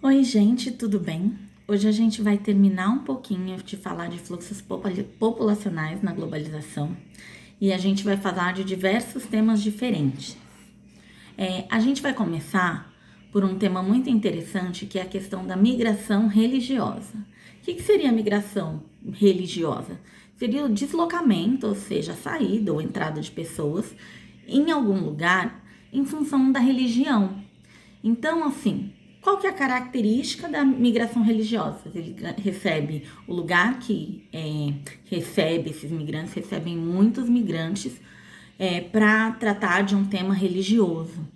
Oi, gente, tudo bem? Hoje a gente vai terminar um pouquinho de falar de fluxos populacionais na globalização e a gente vai falar de diversos temas diferentes. A gente vai começar por um tema muito interessante que é a questão da migração religiosa. O que seria a migração religiosa? Seria o deslocamento, ou seja, a saída ou entrada de pessoas em algum lugar em função da religião. Então, assim, qual que é a característica da migração religiosa? Ele recebe o lugar que recebe esses migrantes, recebem muitos migrantes para tratar de um tema religioso.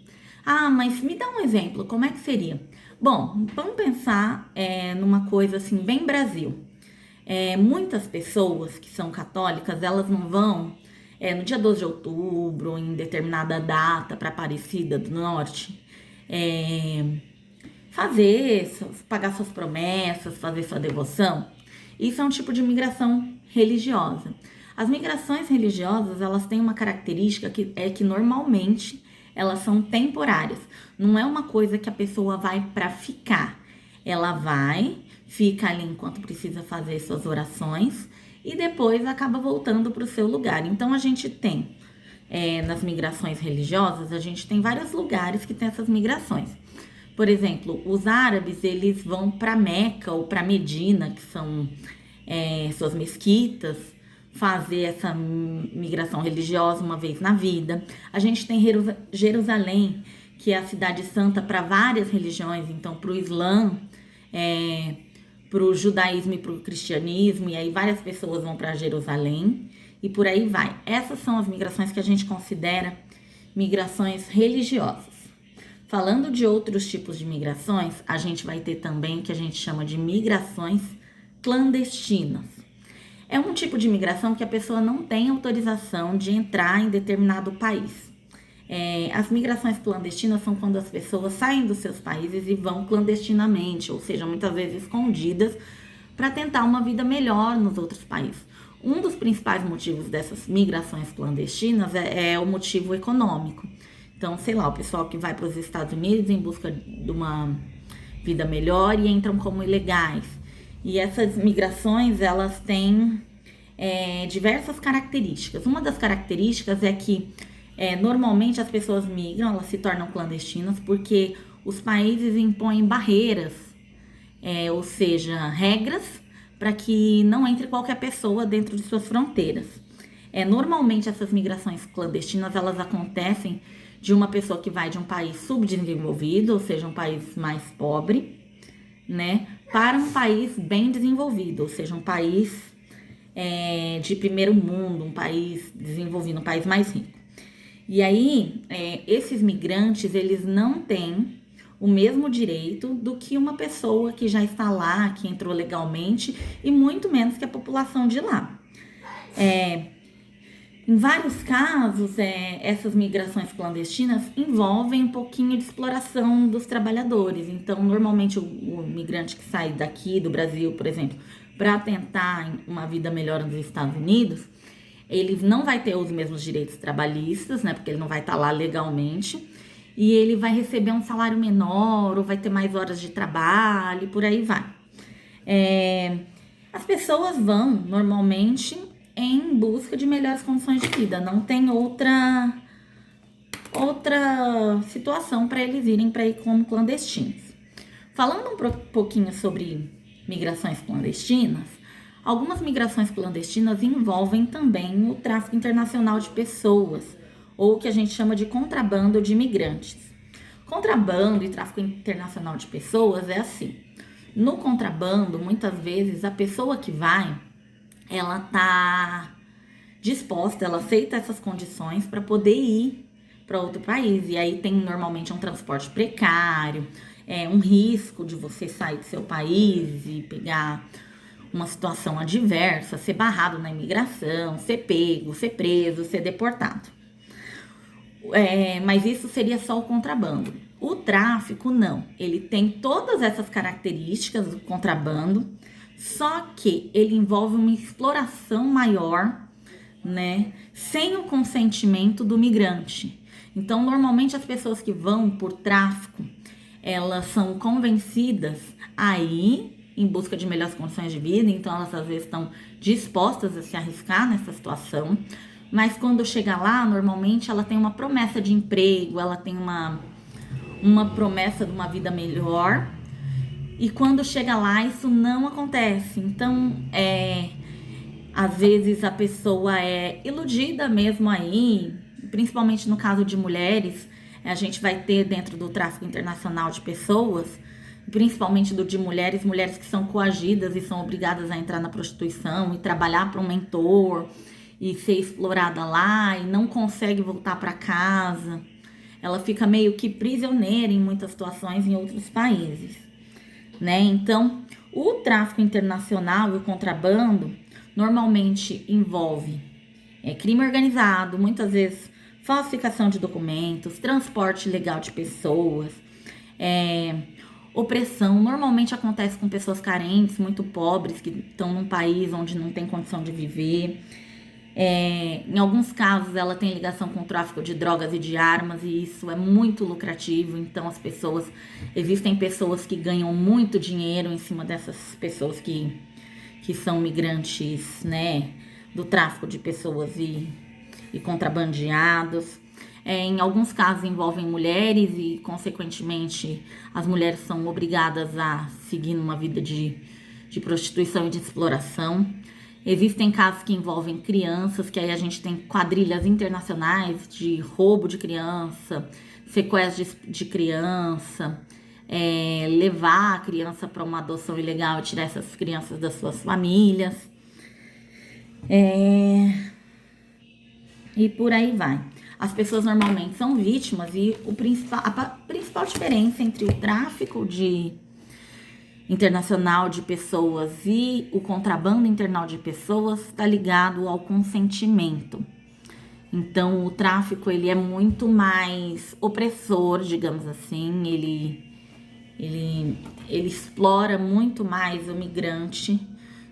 Ah, mas me dá um exemplo, como é que seria? Bom, vamos pensar numa coisa assim, bem Brasil. Muitas pessoas que são católicas, elas não vão no dia 12 de outubro, em determinada data, para Aparecida do Norte, pagar suas promessas, fazer sua devoção. Isso é um tipo de migração religiosa. As migrações religiosas, elas têm uma característica que normalmente elas são temporárias. Não é uma coisa que a pessoa vai para ficar. Ela vai, fica ali enquanto precisa fazer suas orações e depois acaba voltando para o seu lugar. Então a gente tem, nas migrações religiosas, a gente tem vários lugares que tem essas migrações. Por exemplo, os árabes, eles vão para Meca ou para Medina, que são suas mesquitas, fazer essa migração religiosa uma vez na vida. A gente tem Jerusalém, que é a cidade santa para várias religiões, então para o Islã, para o judaísmo e para o cristianismo, e aí várias pessoas vão para Jerusalém e por aí vai. Essas são as migrações que a gente considera migrações religiosas. Falando de outros tipos de migrações, a gente vai ter também o que a gente chama de migrações clandestinas. É um tipo de migração que a pessoa não tem autorização de entrar em determinado país. As migrações clandestinas são quando as pessoas saem dos seus países e vão clandestinamente, ou seja, muitas vezes escondidas, para tentar uma vida melhor nos outros países. Um dos principais motivos dessas migrações clandestinas é o motivo econômico. Então, sei lá, o pessoal que vai para os Estados Unidos em busca de uma vida melhor e entram como ilegais. E essas migrações, elas têm diversas características. Uma das características é que normalmente as pessoas migram, elas se tornam clandestinas porque os países impõem barreiras, ou seja, regras para que não entre qualquer pessoa dentro de suas fronteiras. Normalmente essas migrações clandestinas, elas acontecem de uma pessoa que vai de um país subdesenvolvido, ou seja, um país mais pobre, né, para um país bem desenvolvido, ou seja, um país de primeiro mundo, um país desenvolvido, um país mais rico. E aí, esses migrantes, eles não têm o mesmo direito do que uma pessoa que já está lá, que entrou legalmente, e muito menos que a população de lá. Em vários casos, essas migrações clandestinas envolvem um pouquinho de exploração dos trabalhadores. Então, normalmente, o migrante que sai daqui do Brasil, por exemplo, para tentar uma vida melhor nos Estados Unidos, ele não vai ter os mesmos direitos trabalhistas, né? Porque ele não vai estar lá legalmente. E ele vai receber um salário menor, ou vai ter mais horas de trabalho, e por aí vai. As pessoas vão, normalmente, em busca de melhores condições de vida. Não tem outra situação para eles irem para ir como clandestinos. Falando um pouquinho sobre migrações clandestinas, algumas migrações clandestinas envolvem também o tráfico internacional de pessoas, ou o que a gente chama de contrabando de imigrantes. Contrabando e tráfico internacional de pessoas é assim. No contrabando, muitas vezes, a pessoa que vai, ela tá disposta, ela aceita essas condições para poder ir para outro país. E aí tem normalmente um transporte precário, um risco de você sair do seu país e pegar uma situação adversa, ser barrado na imigração, ser pego, ser preso, ser deportado. Mas isso seria só o contrabando. O tráfico, não. Ele tem todas essas características do contrabando, só que ele envolve uma exploração maior, né, sem o consentimento do migrante. Então, normalmente as pessoas que vão por tráfico, elas são convencidas a ir em busca de melhores condições de vida, então elas às vezes estão dispostas a se arriscar nessa situação, mas quando chega lá, normalmente ela tem uma promessa de emprego, ela tem uma promessa de uma vida melhor, e quando chega lá isso não acontece. Então, às vezes a pessoa é iludida mesmo aí, principalmente no caso de mulheres. A gente vai ter dentro do tráfico internacional de pessoas, principalmente do de mulheres que são coagidas e são obrigadas a entrar na prostituição e trabalhar para um mentor e ser explorada lá e não consegue voltar para casa. Ela fica meio que prisioneira em muitas situações em outros países, né? Então, o tráfico internacional e o contrabando normalmente envolve crime organizado, muitas vezes falsificação de documentos, transporte ilegal de pessoas, opressão. Normalmente acontece com pessoas carentes, muito pobres, que estão num país onde não tem condição de viver. Em alguns casos ela tem ligação com o tráfico de drogas e de armas, e isso é muito lucrativo. Então existem pessoas que ganham muito dinheiro em cima dessas pessoas que são migrantes, né, do tráfico de pessoas e contrabandeados. Em alguns casos envolvem mulheres e, consequentemente, as mulheres são obrigadas a seguir uma vida de prostituição e de exploração. Existem casos que envolvem crianças, que aí a gente tem quadrilhas internacionais de roubo de criança, sequestro de criança, levar a criança para uma adoção ilegal e tirar essas crianças das suas famílias. E por aí vai. As pessoas normalmente são vítimas, e a principal diferença entre o tráfico internacional de pessoas e o contrabando internacional de pessoas está ligado ao consentimento. Então, o tráfico ele é muito mais opressor, digamos assim. Ele explora muito mais o migrante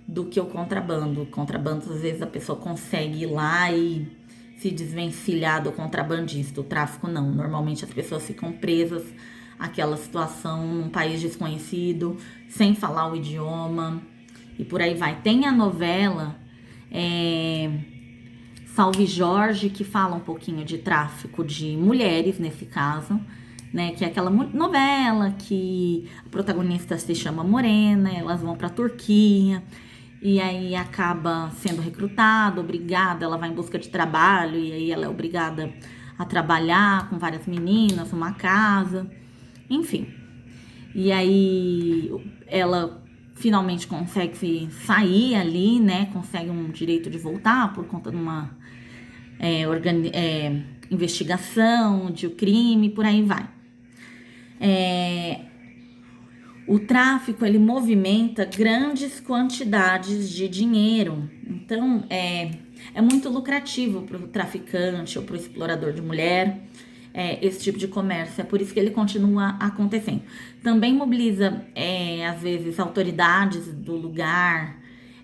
do que o contrabando. O contrabando, às vezes, a pessoa consegue ir lá e se desvencilhar do contrabandista. O tráfico não. Normalmente as pessoas ficam presas àquela situação num país desconhecido, sem falar o idioma, e por aí vai. Tem a novela Salve Jorge, que fala um pouquinho de tráfico de mulheres, nesse caso, né? Que é aquela novela que a protagonista se chama Morena, elas vão pra Turquia, e aí acaba sendo recrutada, obrigada, ela vai em busca de trabalho, e aí ela é obrigada a trabalhar com várias meninas numa casa, enfim. E aí ela finalmente consegue sair ali, né? Consegue um direito de voltar por conta de uma investigação de um crime, por aí vai. O tráfico, ele movimenta grandes quantidades de dinheiro. Então, é muito lucrativo para o traficante ou para o explorador de mulher esse tipo de comércio. É por isso que ele continua acontecendo. Também mobiliza, às vezes, autoridades do lugar.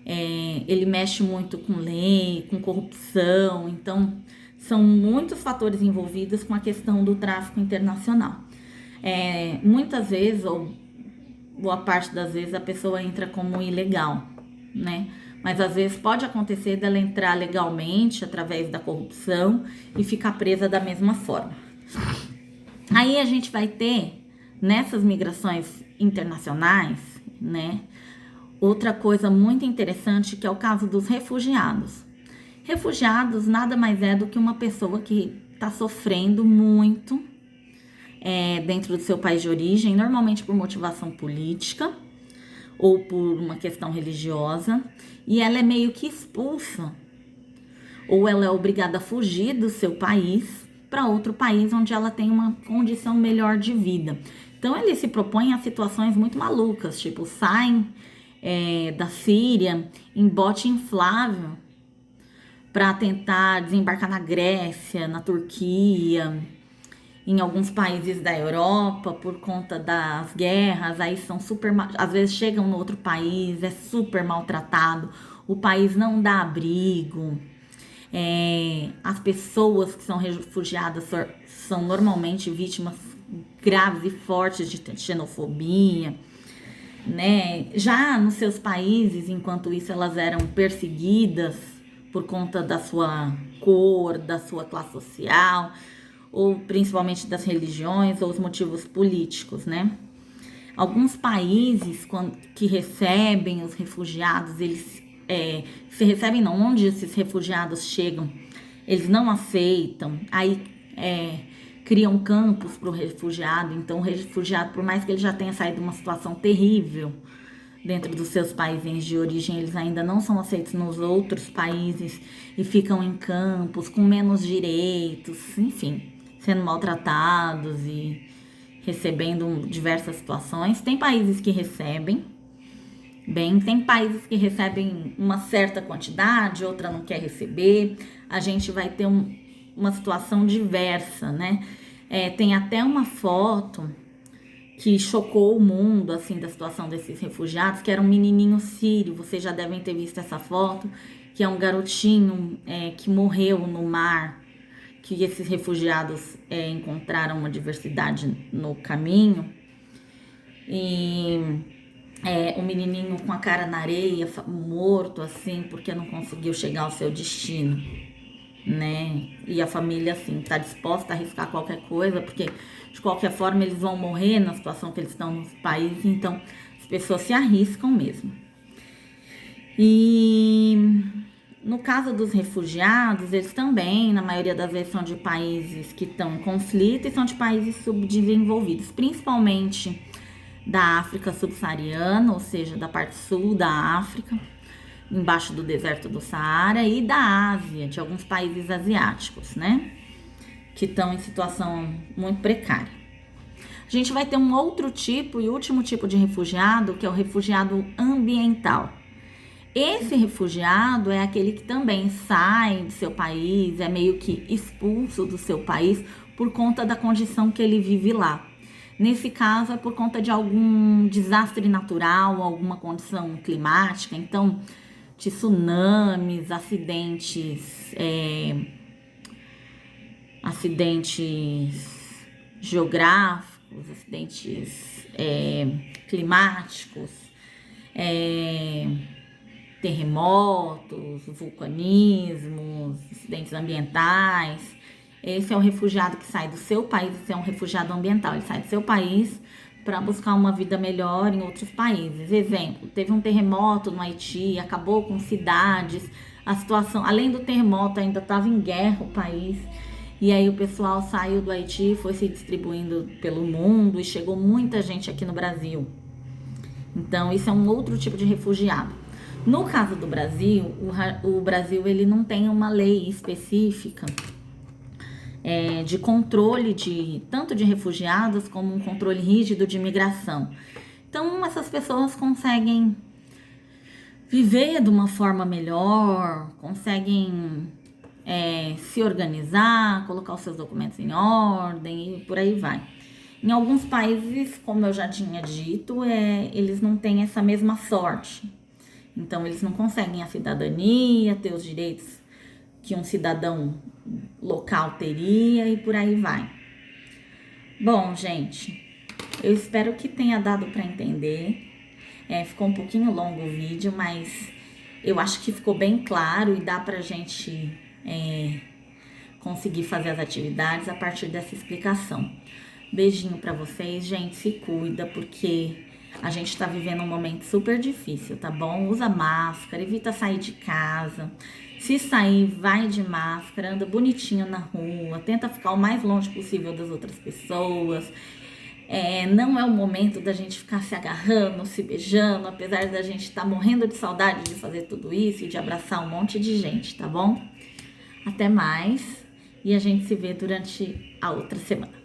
Ele mexe muito com lei, com corrupção. Então, são muitos fatores envolvidos com a questão do tráfico internacional. Muitas vezes, ou boa parte das vezes, a pessoa entra como ilegal, né? Mas às vezes pode acontecer dela entrar legalmente através da corrupção e ficar presa da mesma forma. Aí a gente vai ter, nessas migrações internacionais, né, outra coisa muito interessante, que é o caso dos refugiados. Refugiados nada mais é do que uma pessoa que está sofrendo muito dentro do seu país de origem, normalmente por motivação política ou por uma questão religiosa, e ela é meio que expulsa, ou ela é obrigada a fugir do seu país para outro país onde ela tem uma condição melhor de vida. Então eles se propõem a situações muito malucas, tipo saem da Síria em bote inflável para tentar desembarcar na Grécia, na Turquia, em alguns países da Europa, por conta das guerras. Aí são às vezes chegam no outro país, é super maltratado, o país não dá abrigo. As pessoas que são refugiadas são normalmente vítimas graves e fortes de xenofobia, né? Já nos seus países, enquanto isso, elas eram perseguidas por conta da sua cor, da sua classe social, ou principalmente das religiões ou os motivos políticos, né? Alguns países que recebem os refugiados, eles se recebem não, onde esses refugiados chegam, eles não aceitam, aí criam campos para o refugiado. Então o refugiado, por mais que ele já tenha saído de uma situação terrível dentro dos seus países de origem, eles ainda não são aceitos nos outros países e ficam em campos com menos direitos, enfim, sendo maltratados e recebendo diversas situações. Tem países que recebem bem, tem países que recebem uma certa quantidade, outra não quer receber. A gente vai ter uma situação diversa, né? Tem até uma foto que chocou o mundo, assim, da situação desses refugiados, que era um menininho sírio. Vocês já devem ter visto essa foto, que é um garotinho que morreu no mar, que esses refugiados encontraram uma diversidade no caminho. E o menininho com a cara na areia, morto, assim, porque não conseguiu chegar ao seu destino, né? E a família, assim, tá disposta a arriscar qualquer coisa, porque de qualquer forma eles vão morrer na situação que eles estão nos países, então as pessoas se arriscam mesmo. E no caso dos refugiados, eles também, na maioria das vezes, são de países que estão em conflito e são de países subdesenvolvidos, principalmente da África subsaariana, ou seja, da parte sul da África, embaixo do deserto do Saara, e da Ásia, de alguns países asiáticos, né? Que estão em situação muito precária. A gente vai ter um outro tipo e último tipo de refugiado, que é o refugiado ambiental. Esse refugiado é aquele que também sai do seu país, é meio que expulso do seu país por conta da condição que ele vive lá. Nesse caso, é por conta de algum desastre natural, alguma condição climática, então, de tsunamis, acidentes geográficos, acidentes climáticos, terremotos, vulcanismos, acidentes ambientais. Esse é o refugiado que sai do seu país, esse é um refugiado ambiental, ele sai do seu país para buscar uma vida melhor em outros países. Exemplo, teve um terremoto no Haiti, acabou com cidades, a situação, além do terremoto, ainda estava em guerra o país, e aí o pessoal saiu do Haiti, foi se distribuindo pelo mundo e chegou muita gente aqui no Brasil. Então, isso é um outro tipo de refugiado. No caso do Brasil, o Brasil ele não tem uma lei específica de controle tanto de refugiados como um controle rígido de imigração. Então, essas pessoas conseguem viver de uma forma melhor, conseguem se organizar, colocar os seus documentos em ordem e por aí vai. Em alguns países, como eu já tinha dito, eles não têm essa mesma sorte. Então, eles não conseguem a cidadania, ter os direitos que um cidadão local teria e por aí vai. Bom, gente, eu espero que tenha dado para entender. Ficou um pouquinho longo o vídeo, mas eu acho que ficou bem claro e dá pra gente conseguir fazer as atividades a partir dessa explicação. Beijinho pra vocês, gente, se cuida, porque a gente tá vivendo um momento super difícil, tá bom? Usa máscara, evita sair de casa. Se sair, vai de máscara, anda bonitinho na rua, tenta ficar o mais longe possível das outras pessoas. Não é o momento da gente ficar se agarrando, se beijando, apesar da gente estar morrendo de saudade de fazer tudo isso e de abraçar um monte de gente, tá bom? Até mais e a gente se vê durante a outra semana.